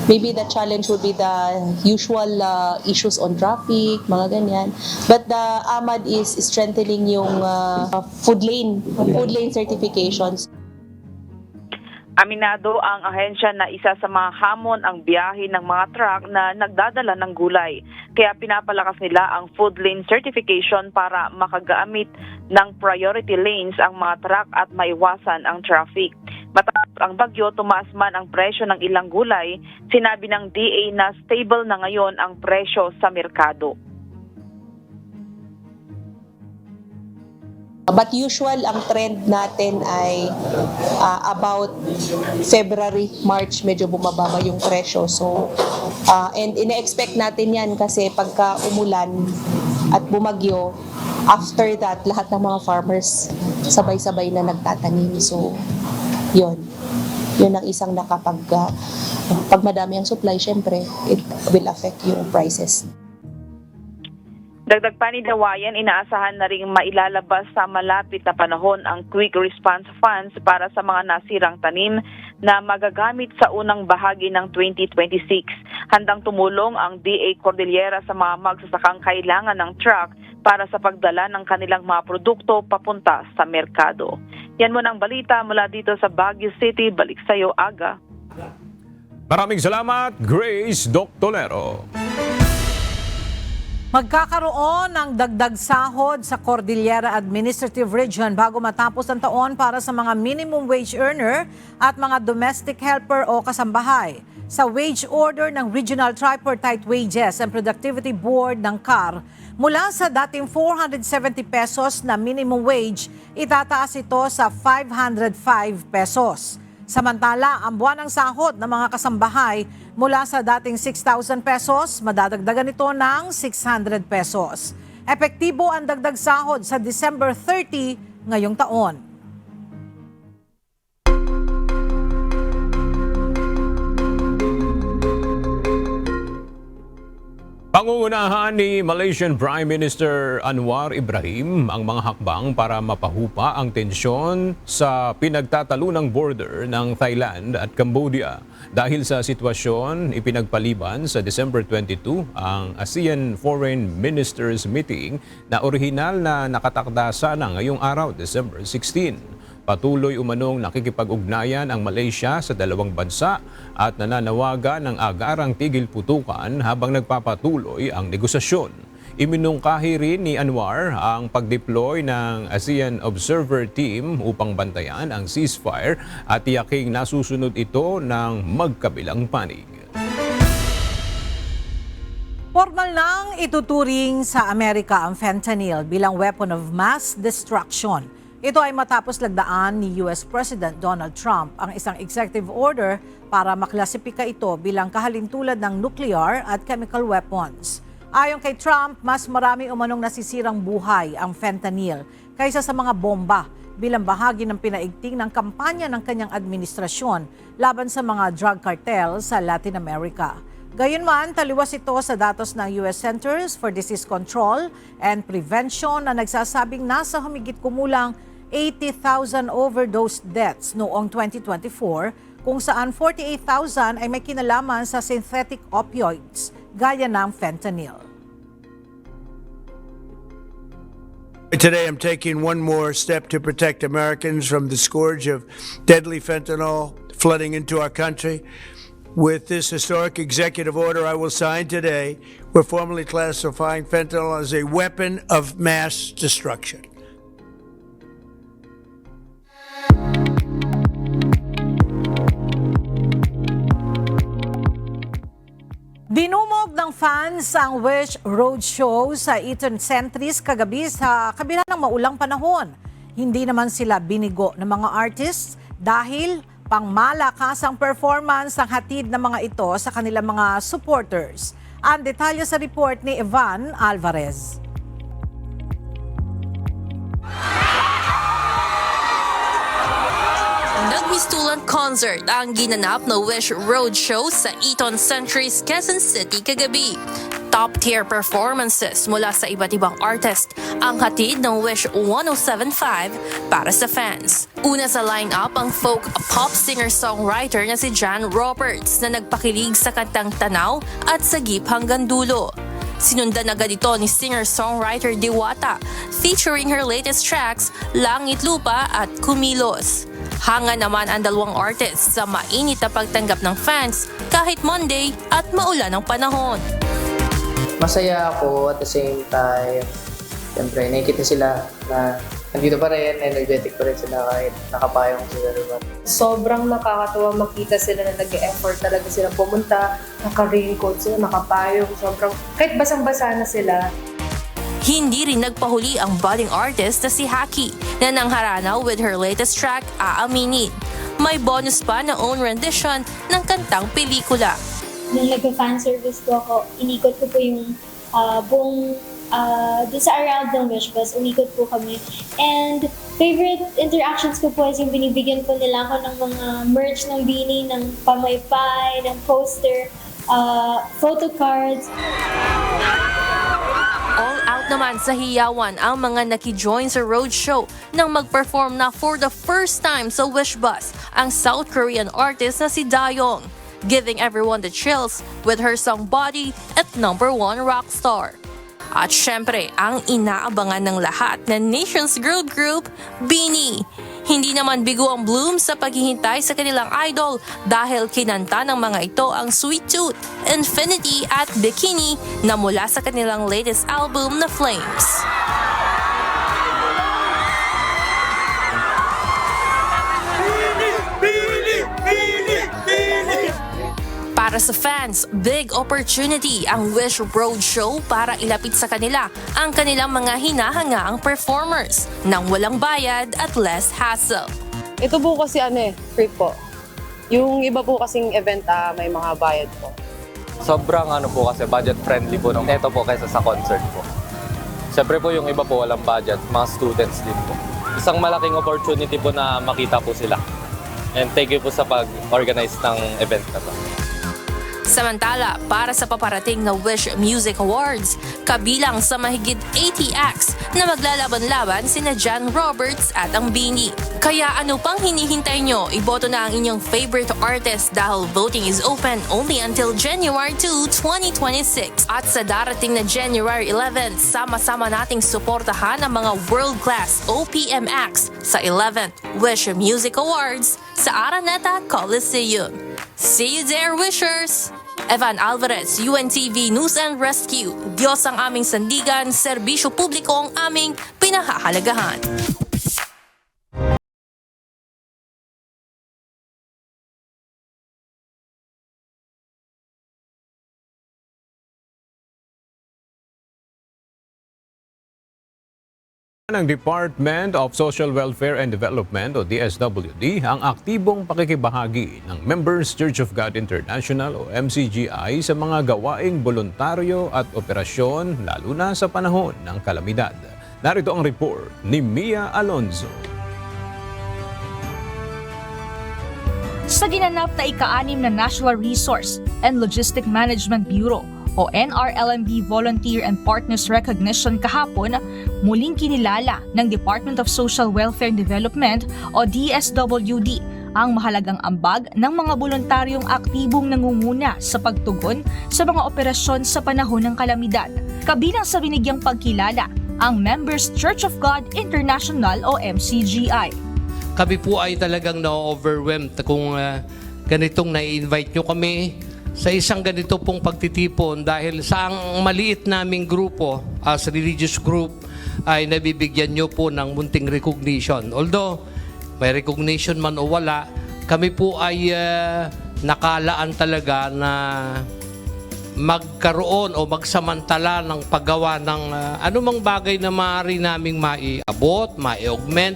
maybe the challenge would be the usual issues on traffic, mga ganyan. But the AMAD is strengthening yung food lane certifications. Aminado ang ahensya na isa sa mga hamon ang biyahe ng mga truck na nagdadala ng gulay. Kaya pinapalakas nila ang food lane certification para makagamit ng priority lanes ang mga truck at maiwasan ang traffic. Matapos ang bagyo, tumaas man ang presyo ng ilang gulay, sinabi ng DA na stable na ngayon ang presyo sa merkado. But usual ang trend natin ay about February, March medyo bumababa yung presyo. So and ina-expect natin yan kasi pagka umulan at bumagyo, after that lahat ng mga farmers sabay-sabay na nagtatanim. So yun ang isang pag madami ang supply, syempre it will affect yung prices. Dagdag pa ni Dawayan, inaasahan na rin mailalabas sa malapit na panahon ang Quick Response Funds para sa mga nasirang tanim na magagamit sa unang bahagi ng 2026. Handang tumulong ang DA Cordillera sa mga magsasakang kailangan ng truck para sa pagdala ng kanilang mga produkto papunta sa merkado. Yan mo ng balita mula dito sa Baguio City. Balik sa iyo, Aga. Maraming salamat, Grace Doctolero. Magkakaroon ng dagdag sahod sa Cordillera Administrative Region bago matapos ang taon para sa mga minimum wage earner at mga domestic helper o kasambahay. Sa wage order ng Regional Tripartite Wages and Productivity Board ng CAR, mula sa dating 470 pesos na minimum wage, itataas ito sa 505 pesos. Samantala, ang buwan ng sahod ng mga kasambahay mula sa dating 6,000 pesos, madadagdagan ito ng 600 pesos. Epektibo ang dagdag sahod sa December 30 ngayong taon. Pangungunahan ni Malaysian Prime Minister Anwar Ibrahim ang mga hakbang para mapahupa ang tensyon sa pinagtatalunang border ng Thailand at Cambodia. Dahil sa sitwasyon, ipinagpaliban sa December 22 ang ASEAN Foreign Ministers Meeting na orihinal na nakatakda sana ngayong araw, December 16. Patuloy umanong nakikipag-ugnayan ang Malaysia sa dalawang bansa at nananawagan ng agarang tigil putukan habang nagpapatuloy ang negosasyon. Iminungkahi rin ni Anwar ang pag-deploy ng ASEAN Observer Team upang bantayan ang ceasefire at tiyaking nasusunod ito ng magkabilang panig. Formal nang ituturing sa Amerika ang fentanyl bilang weapon of mass destruction. Ito ay matapos lagdaan ni US President Donald Trump ang isang executive order para maklasipika ito bilang kahalintulad ng nuclear at chemical weapons. Ayon kay Trump, mas marami umanong nasisirang buhay ang fentanyl kaysa sa mga bomba bilang bahagi ng pinaigting ng kampanya ng kanyang administrasyon laban sa mga drug cartel sa Latin America. Gayunman, taliwas ito sa datos ng US Centers for Disease Control and Prevention na nagsasabing nasa humigit kumulang 80,000 overdose deaths noong 2024, kung saan 48,000 ay may kinalaman sa synthetic opioids gaya ng fentanyl. Today, I'm taking one more step to protect Americans from the scourge of deadly fentanyl flooding into our country. With this historic executive order I will sign today, we're formally classifying fentanyl as a weapon of mass destruction. Dinumog ng fans ang Wish Roadshow sa Eton Centris kagabi sa kabila ng maulang panahon. Hindi naman sila binigo ng mga artists dahil pangmalakasang performance ang hatid ng mga ito sa kanilang mga supporters. Ang detalye sa report ni Evan Alvarez. Nagmistulang concert ang ginanap na Wish Roadshow sa Eton Centris, Quezon City kagabi. Top-tier performances mula sa iba't ibang artist ang hatid ng Wish 1075 para sa fans. Una sa line-up ang folk pop singer-songwriter na si Jan Roberts na nagpakilig sa kantang Tanaw at Sagip Hanggang Dulo. Sinundan agad ito ni singer-songwriter Diwata featuring her latest tracks Langit Lupa at Kumilos. Hanga naman ang dalawang artists sa mainit na pagtanggap ng fans kahit Monday at maulan ang panahon. Masaya ako at the same time. Siyempre, nakikita sila na nandito pa rin, energetic pa rin sila kahit nakapayong sila. Sobrang nakakatawa makita sila na nag-e-effort talaga sila pumunta, naka-raincoat sila, nakapayong, sobrang kahit basang-basa na sila. Hindi rin nagpahuli ang budding artist na si Haki na nangharanaw with her latest track, Aaminin. May bonus pa na own rendition ng kantang pelikula. Nung nagpa-fan service po ako, inikot ko po yung buong doon sa around ng Wish Bus, umikot po kami. And favorite interactions ko po is yung binibigyan po nila ako ng mga merch ng Beanie, ng pamaypay, ng poster, photo cards. All out naman sa hiyawan ang mga naki-join sa roadshow nang mag-perform na for the first time sa Wish Bus ang South Korean artist na si Dayong, giving everyone the chills with her song Body at #1 Rockstar. At syempre, ang inaabangan ng lahat na Nations Girl Group, Beanie. Hindi naman bigo ang Bloom sa paghihintay sa kanilang idol dahil kinanta ng mga ito ang Sweet Tooth, Infinity at Bikini na mula sa kanilang latest album na Flames. Para sa fans, big opportunity ang Wish Roadshow para ilapit sa kanila ang kanilang mga hinahangaang performers nang walang bayad at less hassle. Ito po kasi free po. Yung iba po kasing event may mga bayad po. Sobrang po kasi budget friendly po nung ito po kaysa sa concert po. Siyempre po yung iba po walang budget, mga students din po. Isang malaking opportunity po na makita po sila. And thank you po sa pag-organize ng event na to. Samantala, para sa paparating na Wish Music Awards, kabilang sa mahigit 80 acts na maglalaban-laban sina John Roberts at ang Bini. Kaya ano pang hinihintay nyo? Iboto na ang inyong favorite artist dahil voting is open only until January 2, 2026. At sa darating na January 11, sama-sama nating suportahan ang mga world-class OPM acts sa 11th Wish Music Awards sa Araneta Coliseum. See you there, Wishers! Evan Alvarez, UNTV News and Rescue. Diyos ang aming sandigan, serbisyo publiko ang aming pinahahalagahan. Ng Department of Social Welfare and Development o DSWD ang aktibong pakikibahagi ng Members Church of God International o MCGI sa mga gawaing voluntaryo at operasyon lalo na sa panahon ng kalamidad. Narito ang report ni Mia Alonzo. Sa ginanap na ika-6 na National Resource and Logistic Management Bureau o NRLMB Volunteer and Partners Recognition kahapon, muling kinilala ng Department of Social Welfare and Development o DSWD ang mahalagang ambag ng mga voluntaryong aktibong nangunguna sa pagtugon sa mga operasyon sa panahon ng kalamidad. Kabilang sa binigyang pagkilala ang Members Church of God International o MCGI. Kami po ay talagang na-overwhelmed kung ganitong na-invite nyo kami sa isang ganito pong pagtitipon dahil sa ang maliit naming grupo as religious group ay nabibigyan nyo po ng munting recognition. Although may recognition man o wala, kami po ay nakalaan talaga na magkaroon o magsamantala ng paggawa ng anumang bagay na maaari naming maiabot, mai-augment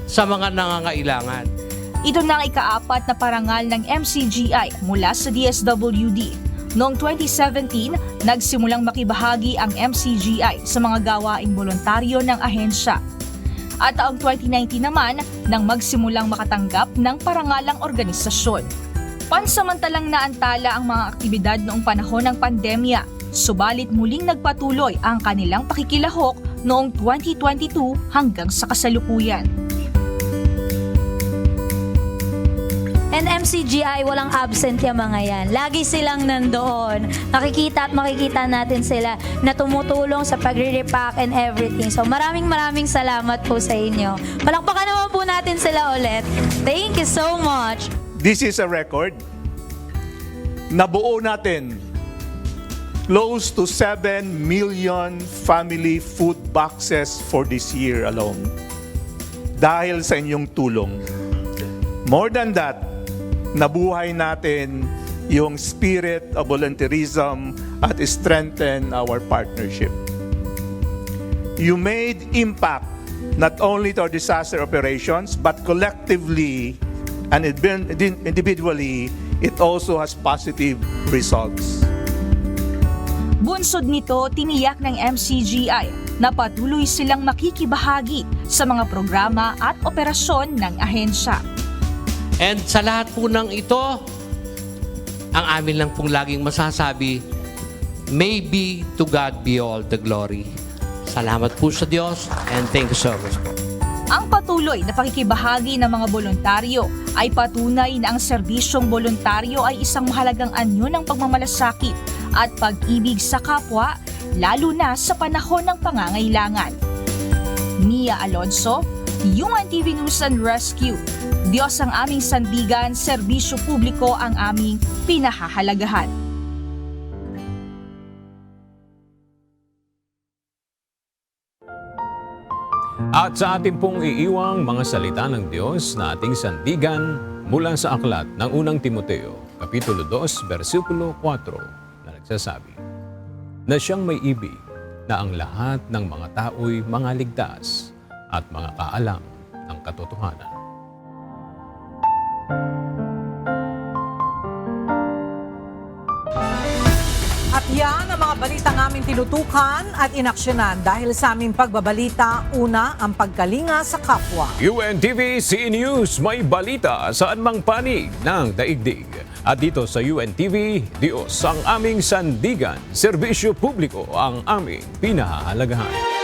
sa mga nangangailangan. Ito na ang ika-4 na parangal ng MCGI mula sa DSWD. Noong 2017, nagsimulang makibahagi ang MCGI sa mga gawaing voluntaryo ng ahensya. At taong 2019 naman, nang magsimulang makatanggap ng parangalang organisasyon. Pansamantalang naantala ang mga aktibidad noong panahon ng pandemya, subalit muling nagpatuloy ang kanilang pakikilahok noong 2022 hanggang sa kasalukuyan. And MCGI, walang absent yung mga yan. Lagi silang nandoon. Nakikita at makikita natin sila na tumutulong sa pagre-repack and everything. So maraming salamat po sa inyo. Palakpakan naman po natin sila ulit. Thank you so much. This is a record. Nabuo natin close to 7 million family food boxes for this year alone. Dahil sa inyong tulong. More than that, nabuhay natin yung spirit of volunteerism at strengthen our partnership. You made impact not only to our disaster operations, but collectively and individually, it also has positive results. Bunsod nito, tiniyak ng MCGI na patuloy silang makikibahagi sa mga programa at operasyon ng ahensya. And sa lahat po ng ito, ang amin lang pong laging masasabi, maybe to God be all the glory. Salamat po sa Diyos and thank you so much po. Ang patuloy na pakikibahagi ng mga voluntaryo ay patunay na ang serbisyong voluntaryo ay isang mahalagang anyo ng pagmamalasakit at pag-ibig sa kapwa, lalo na sa panahon ng pangangailangan. Mia Alonzo, UNTV News and Rescue. Diyos ang aming sandigan, serbisyo publiko ang aming pinahahalagahan. At sa ating pong iiwang mga salita ng Diyos na ating sandigan mula sa aklat ng unang Timoteo, Kapitulo 2, versikulo 4, na nagsasabi, na siyang may ibig na ang lahat ng mga tao'y mga ligtas at mga kaalam ng katotohanan. At yan ang mga balitang aming tinutukan at inaksyonan dahil sa aming pagbabalita, una ang pagkalinga sa kapwa. UNTV CE News, may balita saan mang panig ng daigdig. At dito sa UNTV, Diyos ang aming sandigan, serbisyo publiko ang aming pinahahalagahan.